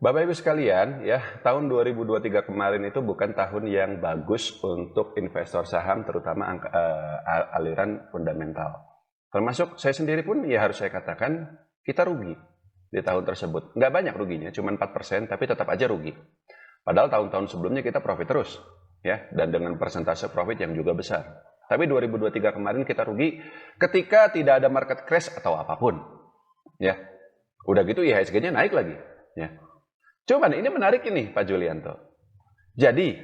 Bapak Ibu sekalian, ya, tahun 2023 kemarin itu bukan tahun yang bagus untuk investor saham, terutama aliran fundamental. Termasuk saya sendiri pun, ya harus saya katakan, kita rugi di tahun tersebut. Nggak banyak ruginya, cuma 4%, tapi tetap aja rugi. Padahal tahun-tahun sebelumnya kita profit terus, ya, dan dengan persentase profit yang juga besar. Tapi 2023 kemarin kita rugi ketika tidak ada market crash atau apapun, ya. Udah gitu IHSG-nya naik lagi, ya. Cuman ini menarik ini Pak Julianto. Jadi,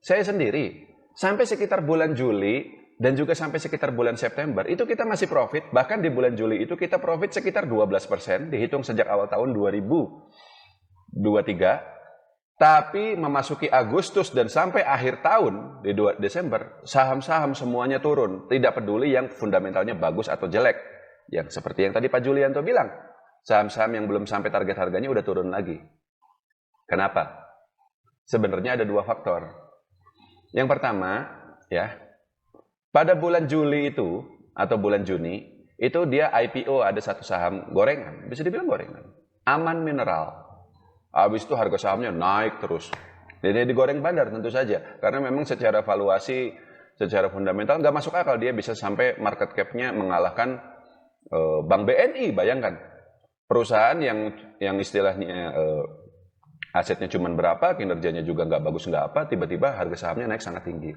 saya sendiri sampai sekitar bulan Juli dan juga sampai sekitar bulan September itu kita masih profit. Bahkan di bulan Juli itu kita profit sekitar 12%, dihitung sejak awal tahun 2023. Tapi memasuki Agustus dan sampai akhir tahun di Desember, saham-saham semuanya turun. Tidak peduli yang fundamentalnya bagus atau jelek. Yang seperti yang tadi Pak Julianto bilang, saham-saham yang belum sampai target harganya udah turun lagi. Kenapa? Sebenarnya ada dua faktor. Yang pertama, ya, pada bulan Juli itu atau bulan Juni itu dia IPO ada satu saham gorengan, bisa dibilang gorengan, Aman Mineral. Habis itu harga sahamnya naik terus. Jadi digoreng bandar tentu saja, karena memang secara valuasi, secara fundamental nggak masuk akal dia bisa sampai market cap-nya mengalahkan Bank BNI. Bayangkan, perusahaan yang istilahnya asetnya cuma berapa, kinerjanya juga nggak bagus nggak apa, tiba-tiba harga sahamnya naik sangat tinggi.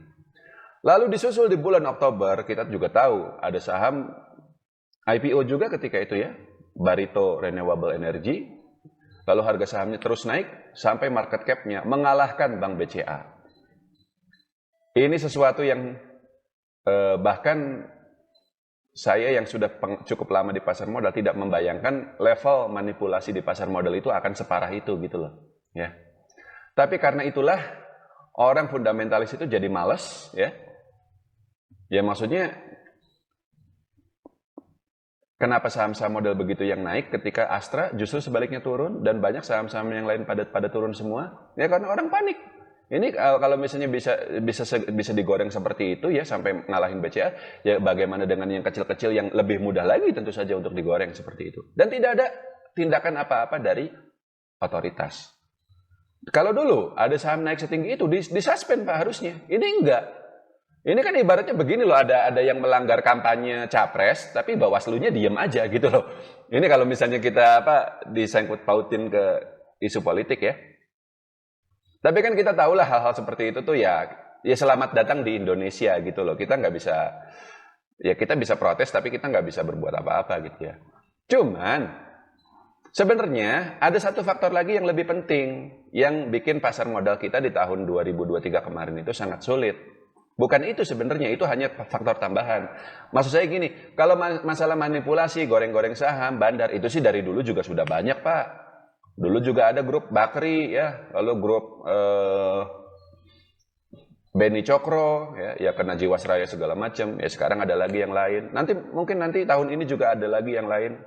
Lalu disusul di bulan Oktober, kita juga tahu ada saham IPO juga ketika itu ya, Barito Renewable Energy. Lalu harga sahamnya terus naik sampai market cap-nya mengalahkan Bank BCA. Ini sesuatu yang bahkan saya yang sudah cukup lama di pasar modal tidak membayangkan level manipulasi di pasar modal itu akan separah itu gitu loh. Ya, tapi karena itulah orang fundamentalis itu jadi males, ya. Ya maksudnya, kenapa saham-saham model begitu yang naik ketika Astra justru sebaliknya turun dan banyak saham-saham yang lain pada turun semua? Ya karena orang panik. Ini kalau misalnya bisa digoreng seperti itu ya sampai ngalahin BCA, ya bagaimana dengan yang kecil-kecil yang lebih mudah lagi tentu saja untuk digoreng seperti itu. Dan tidak ada tindakan apa-apa dari otoritas. Kalau dulu ada saham naik setinggi itu disuspend Pak harusnya. Ini enggak. Ini kan ibaratnya begini loh, ada yang melanggar kampanye capres tapi Bawaslunya diem aja gitu loh. Ini kalau misalnya kita disangkut pautin ke isu politik ya. Tapi kan kita tahulah hal-hal seperti itu tuh ya selamat datang di Indonesia gitu loh. Kita nggak bisa, ya kita bisa protes tapi kita nggak bisa berbuat apa-apa gitu ya. Cuman sebenarnya ada satu faktor lagi yang lebih penting yang bikin pasar modal kita di tahun 2023 kemarin itu sangat sulit. Bukan itu sebenarnya, itu hanya faktor tambahan. Maksud saya gini, kalau masalah manipulasi, goreng-goreng saham, bandar, itu sih dari dulu juga sudah banyak Pak. Dulu juga ada grup Bakri ya, lalu grup Beni Cokro ya kena Jiwasraya segala macam. Ya sekarang ada lagi yang lain. Mungkin nanti tahun ini juga ada lagi yang lain.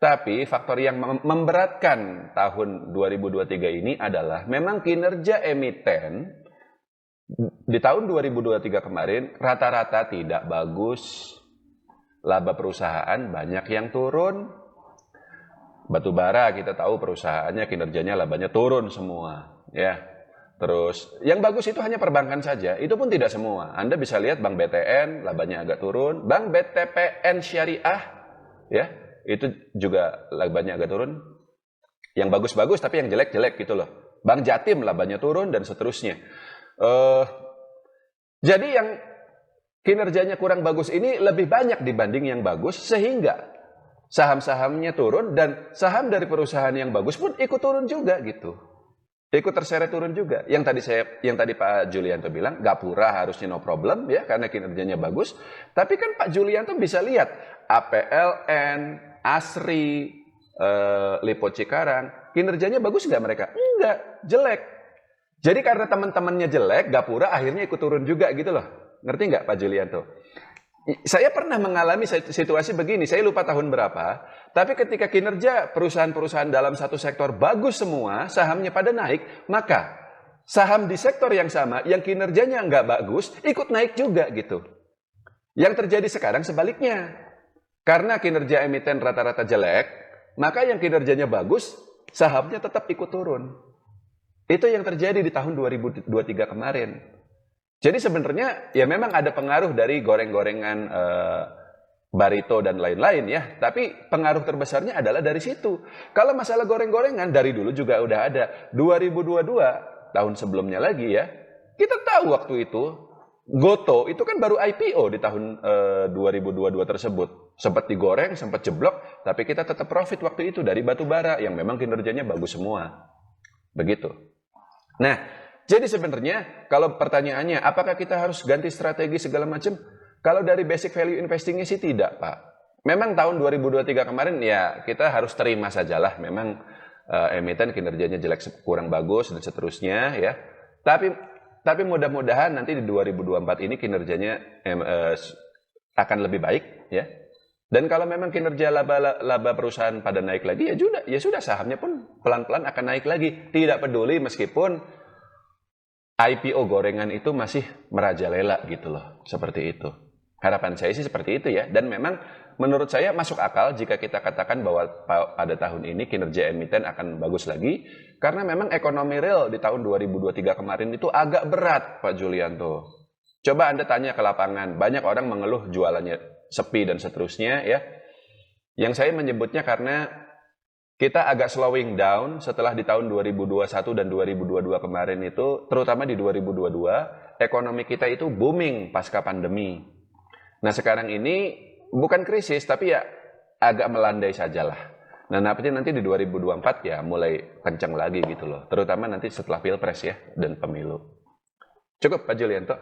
Tapi faktor yang memberatkan tahun 2023 ini adalah memang kinerja emiten di tahun 2023 kemarin rata-rata tidak bagus. Laba perusahaan banyak yang turun. Batubara kita tahu perusahaannya kinerjanya labanya turun semua. Ya. Terus yang bagus itu hanya perbankan saja. Itu pun tidak semua. Anda bisa lihat Bank BTN labanya agak turun. Bank BTPN Syariah ya. Itu juga labanya agak turun. Yang bagus-bagus tapi yang jelek-jelek gitu loh. Bank Jatim labanya turun dan seterusnya. Jadi yang kinerjanya kurang bagus ini lebih banyak dibanding yang bagus sehingga saham-sahamnya turun dan saham dari perusahaan yang bagus pun ikut turun juga gitu. Ikut terseret turun juga. Yang tadi Pak Julianto bilang, Gapura harusnya no problem ya karena kinerjanya bagus. Tapi kan Pak Julianto bisa lihat APLN, Asri, Lipo Cikarang, kinerjanya bagus nggak mereka? Enggak, jelek. Jadi karena teman-temannya jelek, Gapura akhirnya ikut turun juga gitu loh. Ngerti nggak Pak Julianto? Saya pernah mengalami situasi begini, saya lupa tahun berapa, tapi ketika kinerja perusahaan-perusahaan dalam satu sektor bagus semua, sahamnya pada naik, maka saham di sektor yang sama, yang kinerjanya nggak bagus, ikut naik juga gitu. Yang terjadi sekarang sebaliknya. Karena kinerja emiten rata-rata jelek, maka yang kinerjanya bagus sahamnya tetap ikut turun. Itu yang terjadi di tahun 2023 kemarin. Jadi sebenarnya ya memang ada pengaruh dari goreng-gorengan Barito dan lain-lain ya, tapi pengaruh terbesarnya adalah dari situ. Kalau masalah goreng-gorengan dari dulu juga udah ada. 2022 tahun sebelumnya lagi ya, kita tahu waktu itu Goto itu kan baru IPO di tahun 2022 tersebut. Sempat digoreng, sempat jeblok, tapi kita tetap profit waktu itu dari batu bara yang memang kinerjanya bagus semua. Begitu. Nah, jadi sebenarnya kalau pertanyaannya apakah kita harus ganti strategi segala macam? Kalau dari basic value investingnya sih tidak, Pak. Memang tahun 2023 kemarin ya kita harus terima sajalah. Memang emiten kinerjanya jelek, kurang bagus dan seterusnya ya. Tapi mudah-mudahan nanti di 2024 ini kinerjanya akan lebih baik ya. Dan kalau memang kinerja laba perusahaan pada naik lagi ya sudah sahamnya pun pelan-pelan akan naik lagi. Tidak peduli meskipun IPO gorengan itu masih merajalela gitu loh, seperti itu. Harapan saya sih seperti itu ya, dan memang menurut saya masuk akal jika kita katakan bahwa pada tahun ini kinerja emiten akan bagus lagi, karena memang ekonomi real di tahun 2023 kemarin itu agak berat, Pak Julianto. Coba Anda tanya ke lapangan, banyak orang mengeluh jualannya sepi dan seterusnya ya. Yang saya menyebutnya karena kita agak slowing down setelah di tahun 2021 dan 2022 kemarin itu, terutama di 2022, ekonomi kita itu booming pasca pandemi. Nah sekarang ini bukan krisis, tapi ya agak melandai sajalah. Nah nanti di 2024 ya mulai kencang lagi gitu loh. Terutama nanti setelah Pilpres ya dan pemilu. Cukup Pak Julianto.